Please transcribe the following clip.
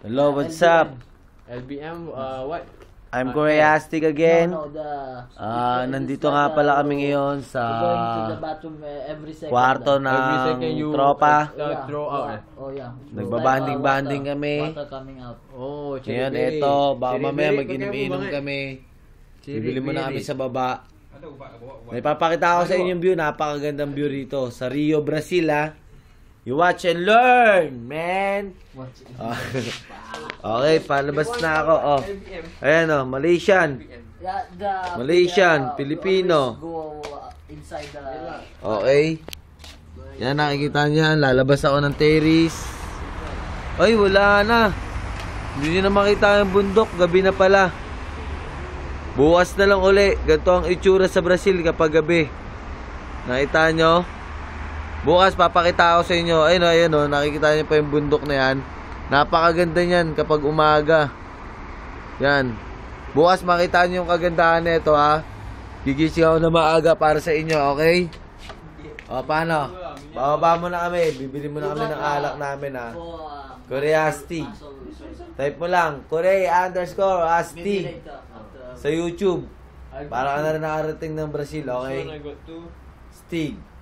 Hello, what's up? LBM, what? I'm Koreastic again. Nandito nga pala kami ngayon sa kwarto ng tropa. Nagbabanding-banding kami. Oh, Ngayon, eto, baka mamaya mag-inom-inom kami. Bibili muna kami sa baba. May papakita ako sa inyo yung view. Napakagandang view rito. Sa Rio, Brazil, ha. You watch and learn, man. Okay, palabas na ako. Oh. Ayan, oh, Malaysian. Malaysian, Pilipino. Okay. Yan, nakikita niyan. Lalabas ako ng terrace. Ay, wala na. Hindi nyo na makita yung bundok. Gabi na pala. Bukas na lang uli. Ganito ang itsura sa Brazil kapag gabi. Nakita nyo? Bukas papakita ako sa inyo. Ayun, ayun, oh, nakikita niyo pa yung bundok na yan. Napakaganda niyan kapag umaga. Yan. Bukas makita niyo yung kagandahan nito, ha. Gigising ako na maaga para sa inyo, okay? O, paano? Bababa muna kami. Bibili muna kami ng alak namin, ha. Koreastig. Type mo lang, Korea_Astig sa YouTube. Para ka na rin nakarating ng Brazil, okay? Stig.